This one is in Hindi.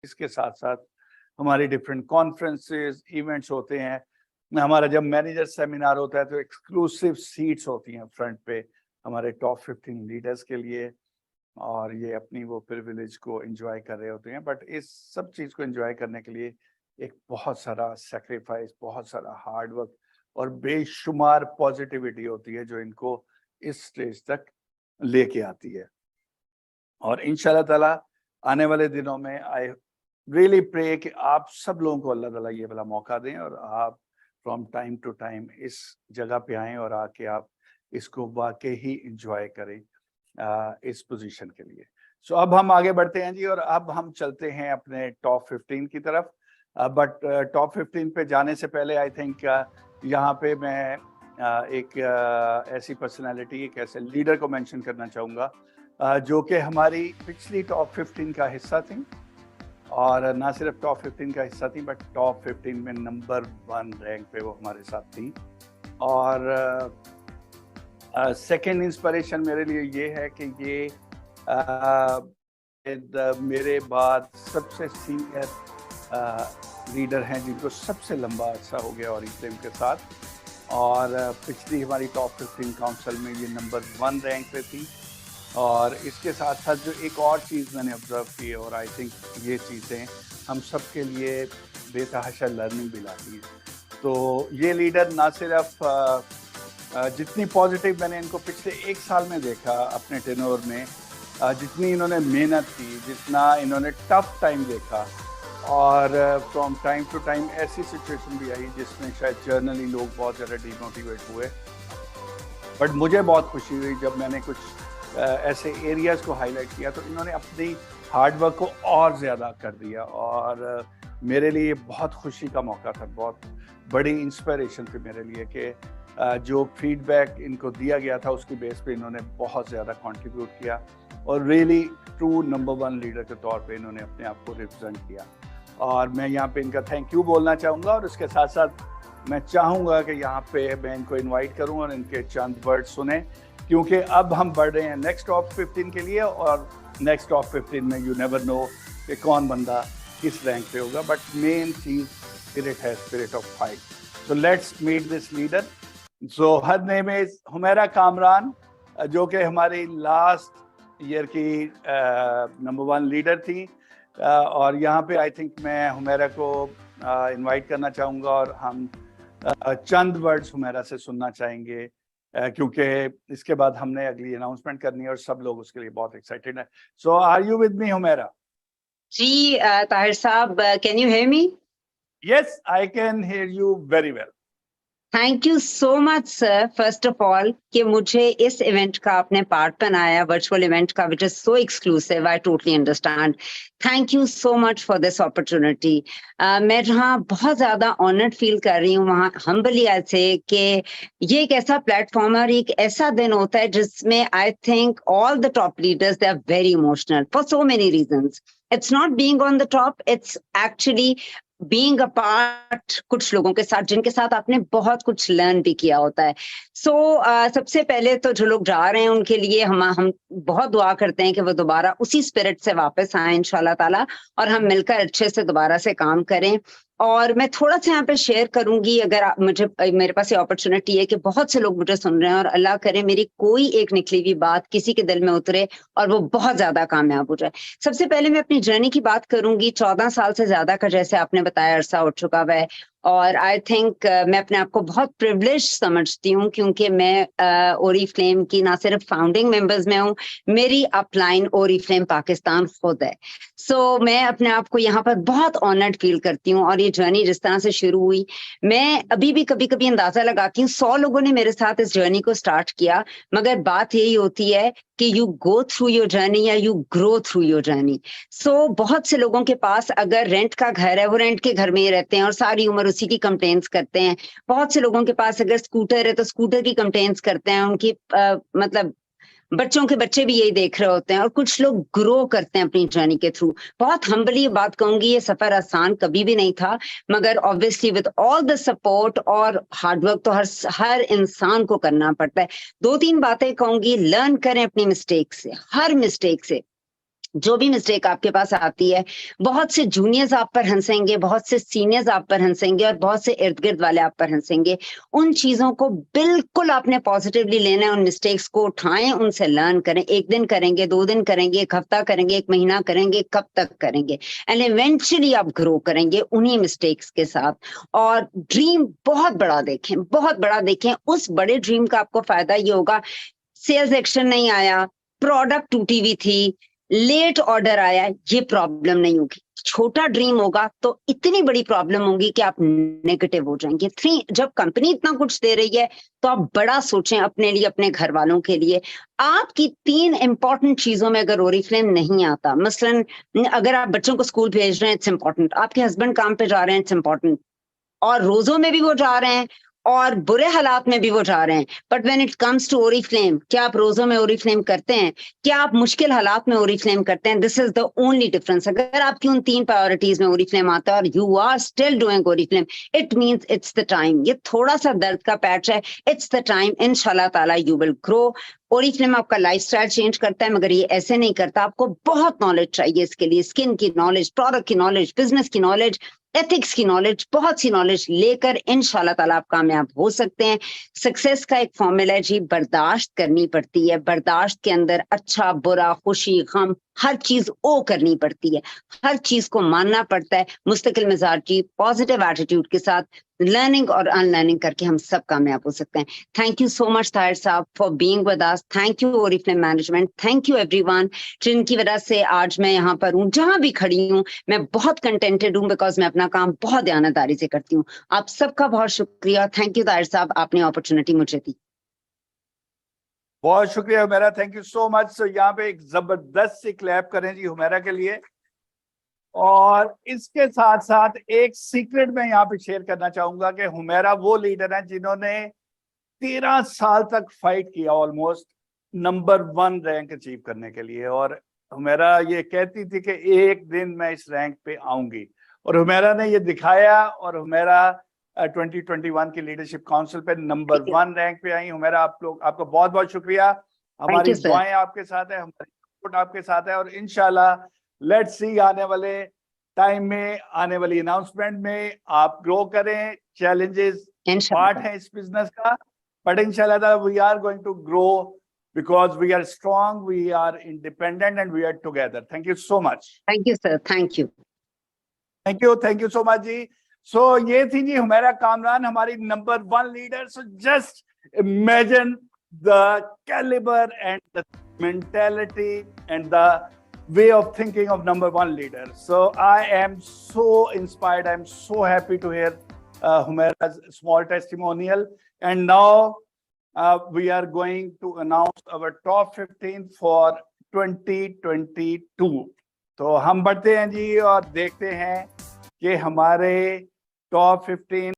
इसके साथ साथ हमारी डिफरेंट कॉन्फ्रेंसेस, इवेंट्स होते हैं। हमारा जब मैनेजर सेमिनार होता है तो एक्सक्लूसिव सीट्स होती हैं फ्रंट पे हमारे टॉप 15 लीडर्स के लिए, और ये अपनी वो प्रिविलेज को एंजॉय कर रहे होते हैं। बट इस सब चीज़ को एंजॉय करने के लिए एक बहुत सारा सेक्रीफाइस, बहुत सारा हार्ड वर्क और बेशुमार पॉजिटिविटी होती है जो इनको इस स्टेज तक लेके आती है। और इंशाल्लाह ताला आने वाले दिनों में आई रियली प्रे कि आप सब लोगों को अल्लाह ताला ये वाला मौका दें और आप फ्रॉम टाइम टू टाइम इस जगह पे आएँ और आके आप इसको वाकई ही इंजॉय करें इस पोजीशन के लिए। सो अब हम आगे बढ़ते हैं जी, और अब हम चलते हैं अपने टॉप 15 की तरफ। बट टॉप 15 पे जाने से पहले आई थिंक यहाँ पे मैं एक ऐसी पर्सनालिटी, एक ऐसे लीडर को मेंशन करना चाहूँगा जो कि हमारी पिछली टॉप 15 का हिस्सा थी, और ना सिर्फ टॉप 15 का हिस्सा थी बट टॉप 15 में नंबर 1 रैंक पे वो हमारे साथ थी। और सेकेंड इंस्पिरेशन मेरे लिए ये है कि ये मेरे बाद सबसे सीनियर लीडर हैं जिनको सबसे लंबा अर्सा हो गया ओरिफ्लेम के साथ, और पिछली हमारी टॉप 15 काउंसिल में ये नंबर 1 रैंक पे थी। और इसके साथ साथ जो एक और चीज़ मैंने ऑब्जर्व की है, और आई थिंक ये चीज़ें हम सब के लिए बेतहाशा लर्निंग भी लाती हैं। तो ये लीडर ना सिर्फ जितनी पॉजिटिव मैंने इनको पिछले 1 साल में देखा अपने टेन्योर में, जितनी इन्होंने मेहनत की, जितना इन्होंने टफ टाइम देखा, और फ्रॉम टाइम टू टाइम ऐसी सिचुएशन भी आई जिसमें शायद जर्नली लोग बहुत ज़्यादा डिमोटिवेट हुए। बट मुझे बहुत खुशी हुई जब मैंने कुछ ऐसे एरियाज़ को हाईलाइट किया तो इन्होंने अपनी हार्ड वर्क को और ज़्यादा कर दिया, और मेरे लिए बहुत खुशी का मौका था, बहुत बड़ी इंस्पिरेशन थी मेरे लिए कि जो फीडबैक इनको दिया गया था उसकी बेस पे इन्होंने बहुत ज़्यादा कंट्रीब्यूट किया, और रियली ट्रू नंबर 1 लीडर के तौर पे इन्होंने अपने आप को रिप्रेजेंट किया। और मैं यहाँ पे इनका थैंक यू बोलना चाहूँगा, और उसके साथ साथ मैं चाहूँगा कि यहाँ पे मैं इनको इन्वाइट करूँ और इनके चंद वर्ड सुने, क्योंकि अब हम बढ़ रहे हैं नेक्स्ट टॉप 15 के लिए, और नेक्स्ट टॉप 15 में यू नेवर नो कि कौन बंदा किस रैंक पे होगा, बट मेन चीज़ स्पिरिट है, spirit of fight. So let's meet this leader. So her name is Humaira Kamran, जो कि हमारी लास्ट ईयर की नंबर 1 लीडर थी, और यहाँ पे आई थिंक मैं हुमैरा को इनवाइट करना चाहूँगा, और हम चंद वर्ड्स हुमैरा से सुनना चाहेंगे, क्योंकि इसके बाद हमने अगली अनाउंसमेंट करनी है और सब लोग उसके लिए बहुत एक्साइटेड हैं। So are you with me Humaira? जी ताहिर साहब, can you hear me? Yes, I can hear you very well. Thank you so much sir, first of all कि मुझे इस इवेंट का आपने पार्ट बनाया, वर्चुअल इवेंट का, which is so exclusive. I totally understand. Thank you so much for this opportunity. मैं जहाँ बहुत ज्यादा ऑनर्ड फील कर रही हूँ वहाँ हम्बली आई से कि ये एक ऐसा प्लेटफॉर्म और एक ऐसा दिन होता है जिसमें I think all the top leaders they are very emotional for so many reasons. It's not being on the top, it's actually being a part कुछ लोगों के साथ जिनके साथ आपने बहुत कुछ लर्न भी किया होता है। सबसे पहले तो जो लोग जा रहे हैं उनके लिए हम बहुत दुआ करते हैं कि वो दोबारा उसी स्पिरिट से वापस आए इंशाल्लाह ताला, और हम मिलकर अच्छे से दोबारा से काम करें। और मैं थोड़ा सा यहाँ पे शेयर करूंगी, अगर मेरे पास ये अपॉर्चुनिटी है कि बहुत से लोग मुझे सुन रहे हैं, और अल्लाह करे मेरी कोई एक निकली हुई बात किसी के दिल में उतरे और वो बहुत ज्यादा कामयाब हो जाए। सबसे पहले मैं अपनी जर्नी की बात करूंगी। 14 साल से ज्यादा का, जैसे आपने बताया, अरसा हो चुका हुआ है, और आई थिंक मैं अपने आप को बहुत प्रिविलेज समझती हूँ क्योंकि मैं ओरिफ्लेम की ना सिर्फ फाउंडिंग मेंबर्स में हूँ, मेरी अपलाइन ओरिफ्लेम पाकिस्तान खुद है। मैं अपने आप को यहाँ पर बहुत ऑनर्ड फील करती हूँ। और ये जर्नी जिस तरह से शुरू हुई, मैं अभी भी कभी कभी अंदाजा लगाती हूँ 100 लोगों ने मेरे साथ इस जर्नी को स्टार्ट किया, मगर बात यही होती है कि you go through your journey या you grow through your journey. बहुत से लोगों के पास अगर रेंट का घर है, वो रेंट के घर में ही रहते हैं और सारी उम्र उसी की कंप्लेंट्स करते हैं। बहुत से लोगों के पास अगर स्कूटर है तो स्कूटर की कंप्लेंट्स करते हैं, उनकी मतलब बच्चों के बच्चे भी यही देख रहे होते हैं। और कुछ लोग ग्रो करते हैं अपनी जर्नी के थ्रू। बहुत हम्बली ये बात कहूंगी, ये सफर आसान कभी भी नहीं था, मगर obviously with all the support और हार्डवर्क तो हर इंसान को करना पड़ता है। 2-3 बातें कहूंगी। लर्न करें अपनी मिस्टेक से, हर मिस्टेक से। जो भी मिस्टेक आपके पास आती है, बहुत से जूनियर्स आप पर हंसेंगे, बहुत से सीनियर्स आप पर हंसेंगे और बहुत से इर्द गिर्द वाले आप पर हंसेंगे। उन चीजों को बिल्कुल आपने पॉजिटिवली लेना है, उन मिस्टेक्स को उठाएं, उनसे लर्न करें। 1 दिन करेंगे, 2 दिन करेंगे, 1 हफ्ता करेंगे, 1 महीना करेंगे, कब तक करेंगे, एंड इवेंचुअली आप ग्रो करेंगे उन्हीं मिस्टेक्स के साथ। और ड्रीम बहुत बड़ा देखें, बहुत बड़ा देखें। उस बड़े ड्रीम का आपको फायदा ये होगा, सेल्स एक्शन नहीं आया, प्रोडक्ट टूटी हुई थी, लेट ऑर्डर आया, ये प्रॉब्लम नहीं होगी। छोटा ड्रीम होगा तो इतनी बड़ी प्रॉब्लम होगी कि आप नेगेटिव हो जाएंगे। 3, जब कंपनी इतना कुछ दे रही है तो आप बड़ा सोचें अपने लिए, अपने घर वालों के लिए। आपकी 3 इंपॉर्टेंट चीजों में अगर ओरिफ्लेम नहीं आता, मसलन अगर आप बच्चों को स्कूल भेज रहे हैं, इट्स इंपॉर्टेंट। आपके हस्बैंड काम पे जा रहे हैं, इट्स इंपॉर्टेंट। और रोजों में भी वो जा रहे हैं और बुरे हालात में भी वो जा रहे हैं। But when it comes to Oriflame, क्या आप रोजों में ओरिफ्लेम करते हैं? क्या आप मुश्किल हालात में ओरिफ्लेम करते हैं? This is the only difference. अगर आपकी उन 3 प्रायोरिटीज में ओरिफ्लेम आता है और you are still doing Oriflame, it means it's the time. ये थोड़ा सा दर्द का पैच है, इट्स द टाइम। इंशाल्लाह ताला यू विल ग्रो। ओरिफ्लेम आपका लाइफस्टाइल चेंज करता है, मगर ये ऐसे नहीं करता। आपको बहुत नॉलेज चाहिए इसके लिए, स्किन की नॉलेज, प्रोडक्ट की नॉलेज, बिजनेस की नॉलेज, एथिक्स की नॉलेज, बहुत सी नॉलेज लेकर इंशाल्लाह ताला आप कामयाब हो सकते हैं। सक्सेस का एक फॉर्मूला है जी, बर्दाश्त करनी पड़ती है। बर्दाश्त के अंदर अच्छा, बुरा, खुशी, गम, हर चीज ओ करनी पड़ती है, हर चीज को मानना पड़ता है। मुस्तकिल मिजाजी, पॉजिटिव एटीट्यूड के साथ लर्निंग और अनलर्निंग करके हम सब कामयाब हो सकते हैं। Thank you so much Tahir साहब for being with us. Thank you Oriflame management, thank you everyone जिनकी वजह से आज मैं यहाँ पर हूँ, जहां भी खड़ी हूँ मैं बहुत कंटेंटेड हूँ, बिकॉज मैं अपना काम बहुत ईमानदारी से करती हूँ। आप सबका बहुत शुक्रिया। थैंक यू ताहिर साहब, आपने अपॉर्चुनिटी मुझे दी। बहुत शुक्रिया Humaira, thank you so much. So यहाँ पे एक जबरदस्त सी क्लैप करें जी हुमैरा के लिए। और इसके साथ साथ एक सीक्रेट मैं यहाँ पे शेयर करना चाहूंगा कि हुमैरा वो लीडर हैं जिन्होंने 13 साल तक फाइट किया, ऑलमोस्ट नंबर 1 रैंक अचीव करने के लिए। और हुमैरा ये कहती थी कि एक दिन मैं इस रैंक पे आऊंगी, और हुमैरा ने ये दिखाया। और हुमैरा 2021 की लीडरशिप काउंसिल पे नंबर 1 रैंक पे आई। हुमैरा आप लोग, आपका बहुत बहुत शुक्रिया। हमारी you, sir. दुआएं आपके साथ है, हमारी सपोर्ट आपके साथ है। और इंशाल्लाह लेट्स सी आने वाले टाइम में, आने वाली अनाउंसमेंट में आप ग्रो करें। चैलेंजेस पार्ट है इस बिजनेस का, but inshallah we are going to grow because we are strong, we are independent, and we are together. Thank you so much. Thank you, sir. Thank you. Thank you so much ji. So ये थी जी हुमैरा कामरान, हमारी number 1 leader. So just imagine the caliber and the mentality and the way of thinking of number 1 leader. So I am so inspired. I'm so happy to hear Humaira's small testimonial. And now we are going to announce our top 15 for 2022. तो हम बढ़ते हैं जी और देखते हैं कि हमारे टॉप 15